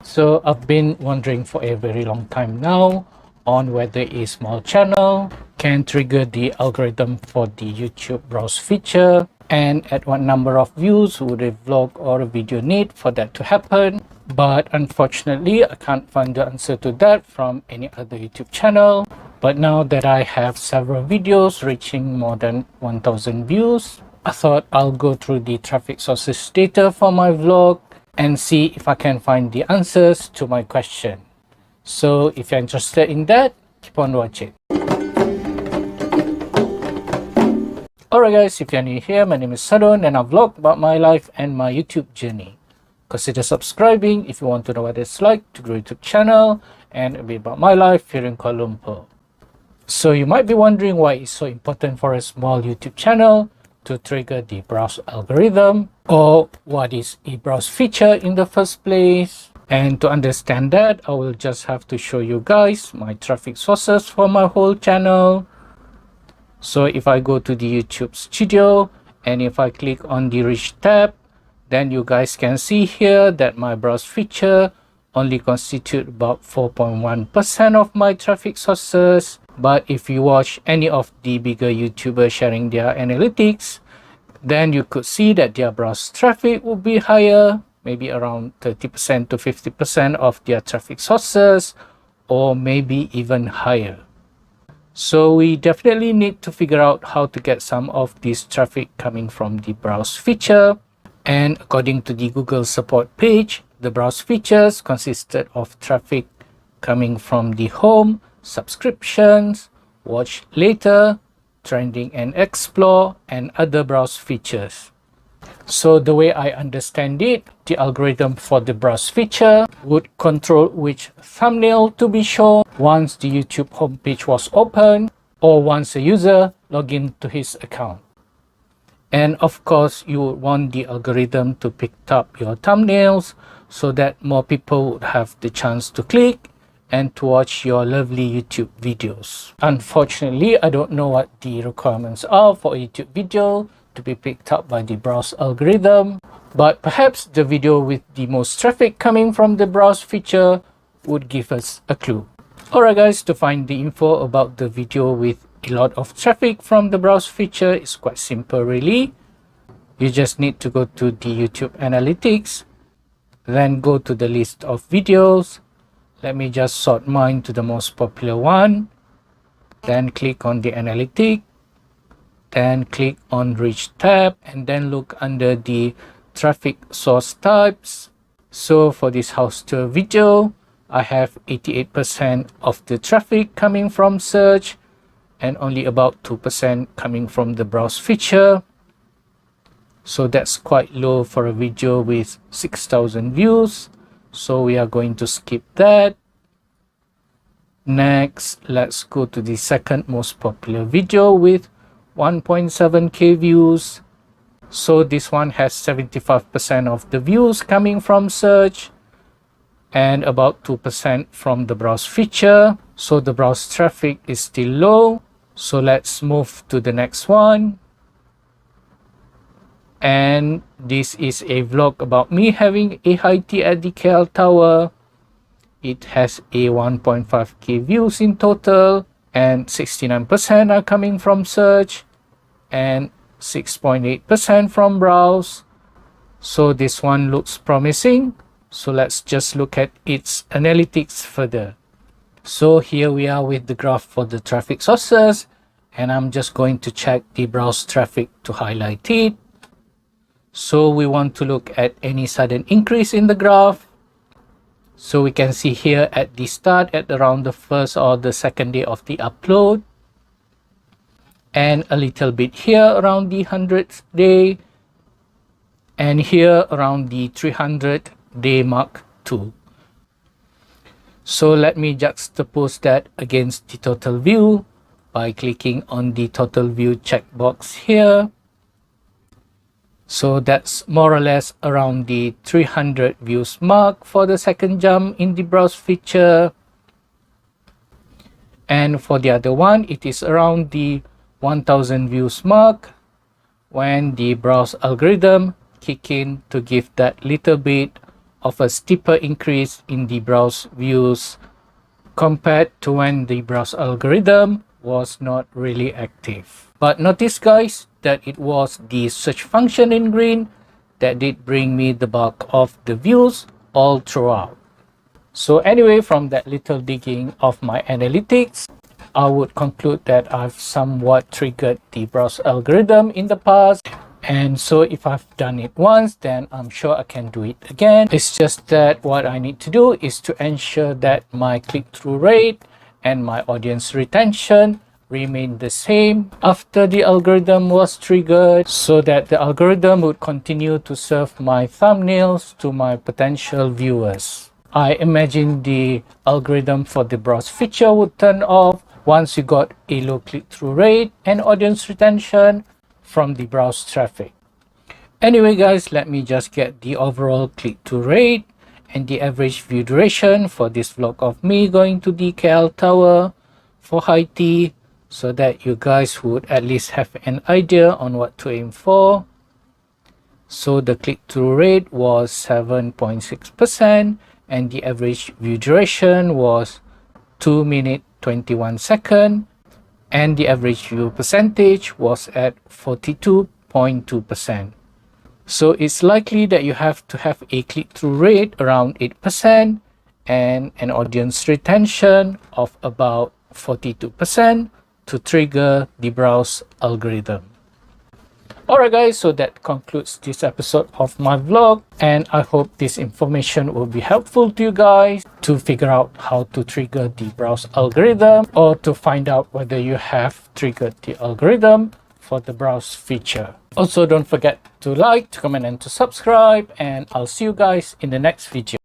So I've been wondering for a very long time now on whether a small channel can trigger the algorithm for the YouTube browse feature, and at what number of views would a vlog or a video need for that to happen. But unfortunately, I can't find the answer to that from any other YouTube channel. But now that I have several videos reaching more than 1000 views, I thought I'll go through the traffic sources data for my vlog and see if I can find the answers to my question. So if you're interested in that, keep on watching. Alright guys, if you're new here, my name is Saadon and I vlog about my life and my YouTube journey. Consider subscribing if you want to know what it's like to grow a YouTube channel and a bit about my life here in Kuala Lumpur. So you might be wondering why it's so important for a small YouTube channel to trigger the browse algorithm, or what is a browse feature in the first place. And to understand that, I will just have to show you guys my traffic sources for my whole channel. So if I go to the YouTube studio and if I click on the reach tab, then you guys can see here that my browse feature only constitute about 4.1% of my traffic sources. But if you watch any of the bigger YouTubers sharing their analytics, then you could see that their browse traffic would be higher, maybe around 30% to 50% of their traffic sources, or maybe even higher. So we definitely need to figure out how to get some of this traffic coming from the browse feature. And according to the Google support page, the browse features consisted of traffic coming from the home, subscriptions, watch later, trending and explore, and other browse features. So the way I understand it, the algorithm for the browse feature would control which thumbnail to be shown once the YouTube homepage was open or once a user log in to his account. And of course, you would want the algorithm to pick up your thumbnails so that more people would have the chance to click and to watch your lovely YouTube videos. Unfortunately, I don't know what the requirements are for a YouTube video to be picked up by the browse algorithm, but perhaps the video with the most traffic coming from the browse feature would give us a clue. Alright guys, to find the info about the video with a lot of traffic from the browse feature is quite simple really. You just need to go to the YouTube analytics, then go to the list of videos. Let me just sort mine to the most popular one, then click on the analytic, then click on reach tab, and then look under the traffic source types. So for this house tour video, I have 88% of the traffic coming from search and only about 2% coming from the browse feature. So that's quite low for a video with 6,000 views. So we are going to skip that. Next, let's go to the second most popular video with 1.7k views. So this one has 75% of the views coming from search and about 2% from the browse feature. So the browse traffic is still low. So let's move to the next one. And this is a vlog about me having a high tea at the KL Tower. It has a 1.5k views in total, and 69% are coming from search and 6.8% from browse. So this one looks promising. So let's just look at its analytics further. So here we are with the graph for the traffic sources, and I'm just going to check the browse traffic to highlight it. So we want to look at any sudden increase in the graph. So we can see here at the start at around the first or the second day of the upload, and a little bit here around the 100th day, and here around the 300th day mark too. So let me juxtapose that against the total view by clicking on the total view checkbox here. So that's more or less around the 300 views mark for the second jump in the browse feature. And for the other one, it is around the 1000 views mark when the browse algorithm kick in to give that little bit of a steeper increase in the browse views compared to when the browse algorithm was not really active. But notice guys that it was the search function in green that did bring me the bulk of the views all throughout. So anyway, from that little digging of my analytics, I would conclude that I've somewhat triggered the browse algorithm in the past. And so if I've done it once, then I'm sure I can do it again. It's just that what I need to do is to ensure that my click-through rate and my audience retention remain the same after the algorithm was triggered, so that the algorithm would continue to serve my thumbnails to my potential viewers. I imagine the algorithm for the browse feature would turn off once you got a low click-through rate and audience retention from the browse traffic. Anyway guys, let me just get the overall click-through rate and the average view duration for this vlog of me going to the KL Tower for high tea, so that you guys would at least have an idea on what to aim for. So the click-through rate was 7.6% and the average view duration was 2 minutes 21 seconds, and the average view percentage was at 42.2%. So it's likely that you have to have a click-through rate around 8% and an audience retention of about 42% to trigger the browse algorithm. Alright guys, so that concludes this episode of my vlog, and I hope this information will be helpful to you guys to figure out how to trigger the browse algorithm, or to find out whether you have triggered the algorithm for the browse feature. Also, don't forget to like, to comment and to subscribe, and I'll see you guys in the next video.